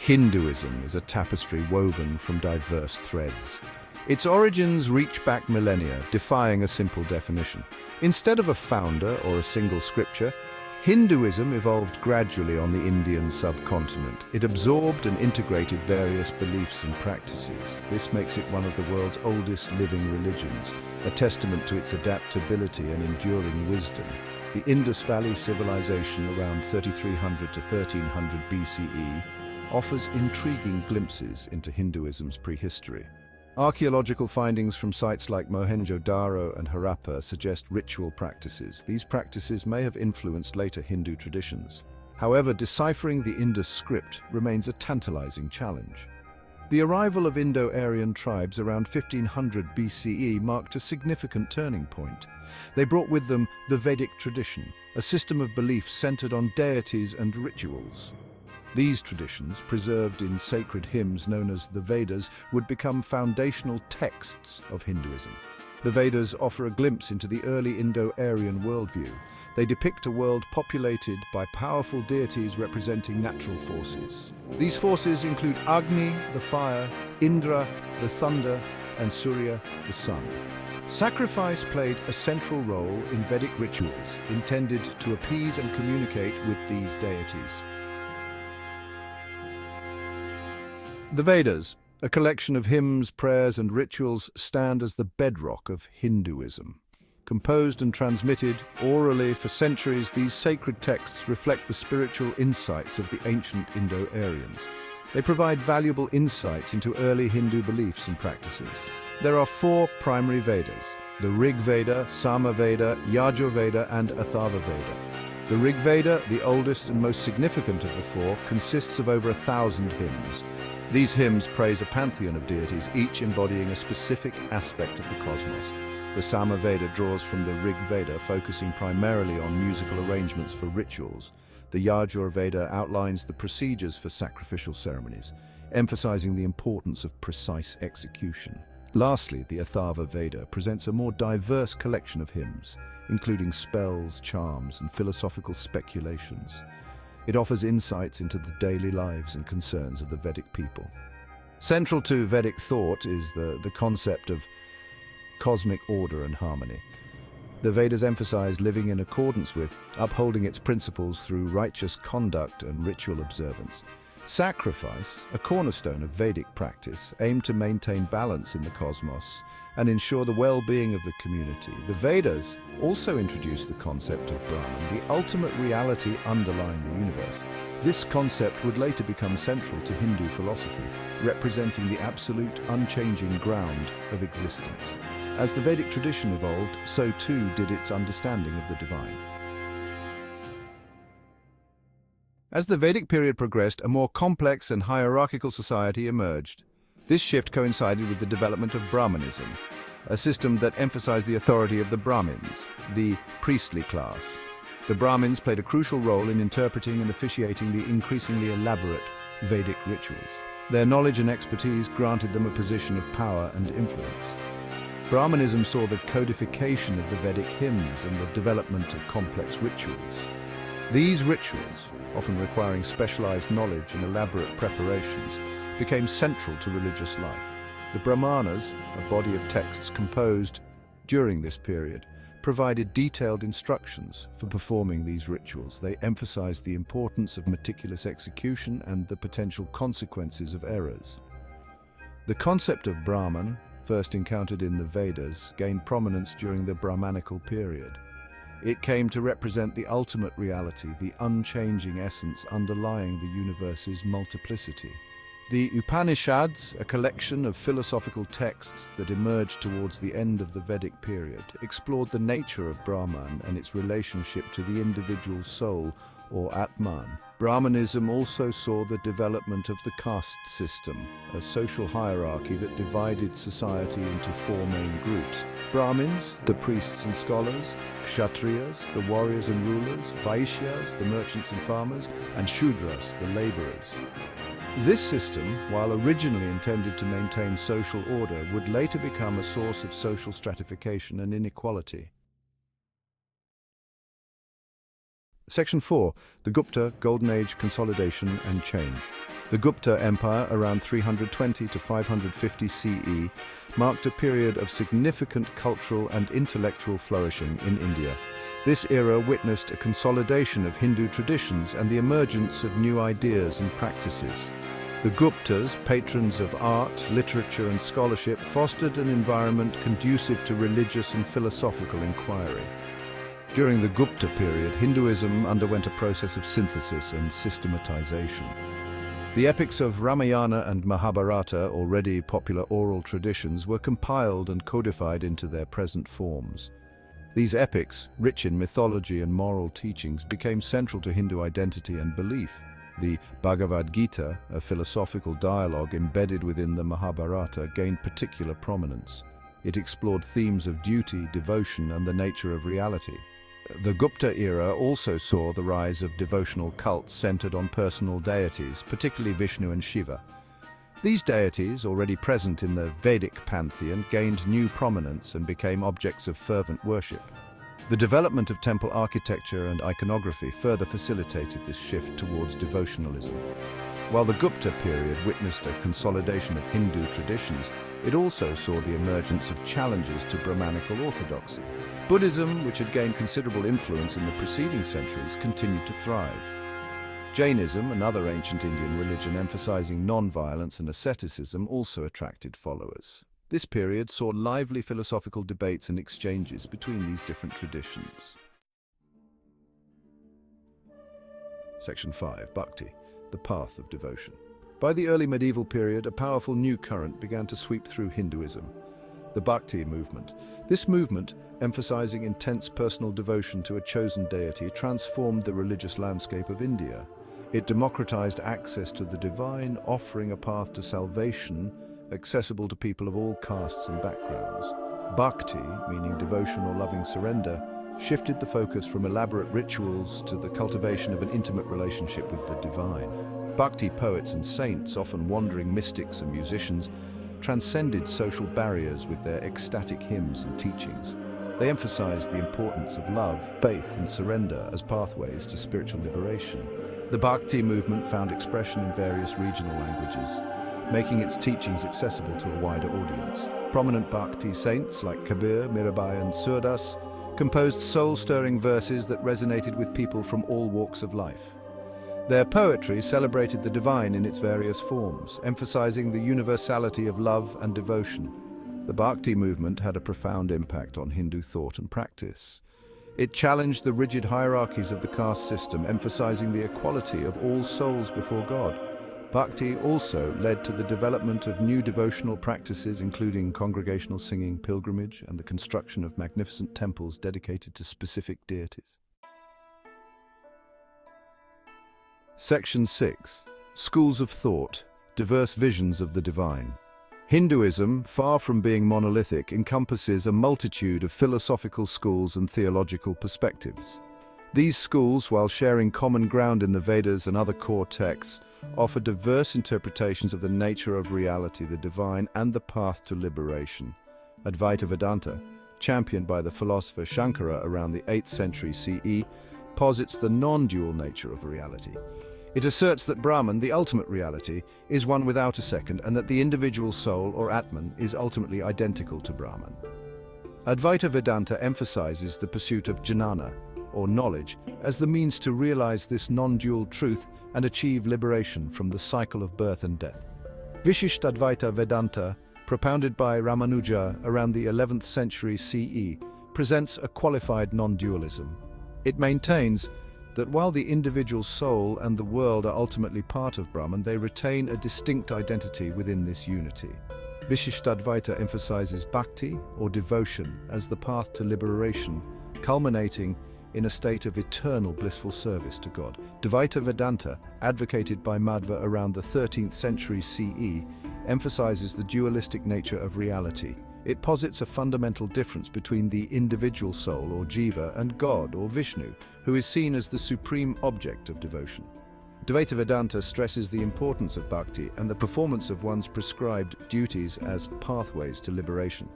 Hinduism is a tapestry woven from diverse threads. Its origins reach back millennia, defying a simple definition. Instead of a founder or a single scripture, Hinduism evolved gradually on the Indian subcontinent. It absorbed and integrated various beliefs and practices. This makes it one of the world's oldest living religions, a testament to its adaptability and enduring wisdom. The Indus Valley civilization around 3300 to 1300 BCE offers intriguing glimpses into Hinduism's prehistory. Archaeological findings from sites like Mohenjo-Daro and Harappa suggest ritual practices. These practices may have influenced later Hindu traditions. However, deciphering the Indus script remains a tantalizing challenge. The arrival of Indo-Aryan tribes around 1500 BCE marked a significant turning point. They brought with them the Vedic tradition, a system of beliefs centered on deities and rituals. These traditions, preserved in sacred hymns known as the Vedas, would become foundational texts of Hinduism. The Vedas offer a glimpse into the early Indo-Aryan worldview. They depict a world populated by powerful deities representing natural forces. These forces include Agni, the fire, Indra, the thunder, and Surya, the sun. Sacrifice played a central role in Vedic rituals, intended to appease and communicate with these deities. The Vedas, a collection of hymns, prayers, and rituals, stand as the bedrock of Hinduism. Composed and transmitted orally for centuries, these sacred texts reflect the spiritual insights of the ancient Indo-Aryans. They provide valuable insights into early Hindu beliefs and practices. There are four primary Vedas: the Rig Veda, Sama Veda, Yajur Veda, and Atharva Veda. The Rig Veda, the oldest and most significant of the four, consists of over 1,000 hymns. These hymns praise a pantheon of deities, each embodying a specific aspect of the cosmos. The Sama Veda draws from the Rig Veda, focusing primarily on musical arrangements for rituals. The Yajur Veda outlines the procedures for sacrificial ceremonies, emphasizing the importance of precise execution. Lastly, the Atharva Veda presents a more diverse collection of hymns, including spells, charms, and philosophical speculations. It offers insights into the daily lives and concerns of the Vedic people. Central to Vedic thought is the concept of cosmic order and harmony. The Vedas emphasize living in accordance with, upholding its principles through righteous conduct and ritual observance. Sacrifice, a cornerstone of Vedic practice, aimed to maintain balance in the cosmos and ensure the well-being of the community. The Vedas also introduce the concept of Brahman, the ultimate reality underlying the universe. This concept would later become central to Hindu philosophy, representing the absolute, unchanging ground of existence. As the Vedic tradition evolved, so too did its understanding of the divine. As the Vedic period progressed, a more complex and hierarchical society emerged. This shift coincided with the development of Brahmanism, a system that emphasized the authority of the Brahmins, the priestly class. The Brahmins played a crucial role in interpreting and officiating the increasingly elaborate Vedic rituals. Their knowledge and expertise granted them a position of power and influence. Brahmanism saw the codification of the Vedic hymns and the development of complex rituals. These rituals, often requiring specialized knowledge and elaborate preparations, became central to religious life. The Brahmanas, a body of texts composed during this period, provided detailed instructions for performing these rituals. They emphasized the importance of meticulous execution and the potential consequences of errors. The concept of Brahman, first encountered in the Vedas, gained prominence during the Brahmanical period. It came to represent the ultimate reality, the unchanging essence underlying the universe's multiplicity. The Upanishads, a collection of philosophical texts that emerged towards the end of the Vedic period, explored the nature of Brahman and its relationship to the individual soul, or Atman. Brahmanism also saw the development of the caste system, a social hierarchy that divided society into four main groups: Brahmins, the priests and scholars; Kshatriyas, the warriors and rulers; Vaishyas, the merchants and farmers; and Shudras, the laborers. This system, while originally intended to maintain social order, would later become a source of social stratification and inequality. Section 4. The Gupta Golden Age, Consolidation and Change. The Gupta Empire, around 320 to 550 CE, marked a period of significant cultural and intellectual flourishing in India. This era witnessed a consolidation of Hindu traditions and the emergence of new ideas and practices. The Guptas, patrons of art, literature and scholarship, fostered an environment conducive to religious and philosophical inquiry. During the Gupta period, Hinduism underwent a process of synthesis and systematization. The epics of Ramayana and Mahabharata, already popular oral traditions, were compiled and codified into their present forms. These epics, rich in mythology and moral teachings, became central to Hindu identity and belief. The Bhagavad Gita, a philosophical dialogue embedded within the Mahabharata, gained particular prominence. It explored themes of duty, devotion, and the nature of reality. The Gupta era also saw the rise of devotional cults centered on personal deities, particularly Vishnu and Shiva. These deities, already present in the Vedic pantheon, gained new prominence and became objects of fervent worship. The development of temple architecture and iconography further facilitated this shift towards devotionalism. While the Gupta period witnessed a consolidation of Hindu traditions, it also saw the emergence of challenges to Brahmanical orthodoxy. Buddhism, which had gained considerable influence in the preceding centuries, continued to thrive. Jainism, another ancient Indian religion emphasizing non-violence and asceticism, also attracted followers. This period saw lively philosophical debates and exchanges between these different traditions. Section 5. Bhakti, the path of devotion. By the early medieval period, a powerful new current began to sweep through Hinduism, the Bhakti movement. This movement, emphasizing intense personal devotion to a chosen deity, transformed the religious landscape of India. It democratized access to the divine, offering a path to salvation accessible to people of all castes and backgrounds. Bhakti, meaning devotion or loving surrender, shifted the focus from elaborate rituals to the cultivation of an intimate relationship with the divine. Bhakti poets and saints, often wandering mystics and musicians, transcended social barriers with their ecstatic hymns and teachings. They emphasized the importance of love, faith, and surrender as pathways to spiritual liberation. The Bhakti movement found expression in various regional languages, making its teachings accessible to a wider audience. Prominent Bhakti saints like Kabir, Mirabai, and Surdas composed soul-stirring verses that resonated with people from all walks of life. Their poetry celebrated the divine in its various forms, emphasizing the universality of love and devotion. The Bhakti movement had a profound impact on Hindu thought and practice. It challenged the rigid hierarchies of the caste system, emphasizing the equality of all souls before God. Bhakti also led to the development of new devotional practices, including congregational singing, pilgrimage, and the construction of magnificent temples dedicated to specific deities. Section 6. Schools of Thought, Diverse Visions of the Divine. Hinduism, far from being monolithic, encompasses a multitude of philosophical schools and theological perspectives. These schools, while sharing common ground in the Vedas and other core texts, offer diverse interpretations of the nature of reality, the divine, and the path to liberation. Advaita Vedanta, championed by the philosopher Shankara around the 8th century CE, posits the non-dual nature of reality. It asserts that Brahman, the ultimate reality, is one without a second, and that the individual soul, or Atman, is ultimately identical to Brahman. Advaita Vedanta emphasizes the pursuit of jnana, or knowledge, as the means to realize this non-dual truth and achieve liberation from the cycle of birth and death. Vishishtadvaita Vedanta, propounded by Ramanuja around the 11th century CE, presents a qualified non-dualism. It maintains that while the individual soul and the world are ultimately part of Brahman, they retain a distinct identity within this unity. Vishishtadvaita emphasizes bhakti, or devotion, as the path to liberation, culminating in a state of eternal blissful service to God. Dvaita Vedanta, advocated by Madhva around the 13th century CE, emphasizes the dualistic nature of reality. It posits a fundamental difference between the individual soul, or jiva, and God, or Vishnu, who is seen as the supreme object of devotion. Dvaita Vedanta stresses the importance of bhakti and the performance of one's prescribed duties as pathways to liberation.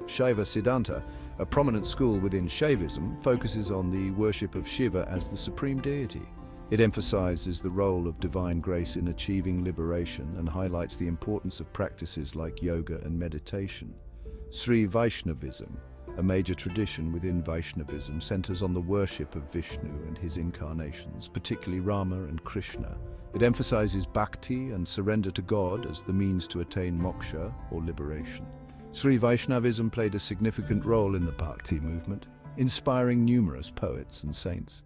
Shaiva Siddhanta, a prominent school within Shaivism, focuses on the worship of Shiva as the supreme deity. It emphasizes the role of divine grace in achieving liberation and highlights the importance of practices like yoga and meditation. Sri Vaishnavism, a major tradition within Vaishnavism, centers on the worship of Vishnu and his incarnations, particularly Rama and Krishna. It emphasizes bhakti and surrender to God as the means to attain moksha or liberation. Sri Vaishnavism played a significant role in the bhakti movement, inspiring numerous poets and saints.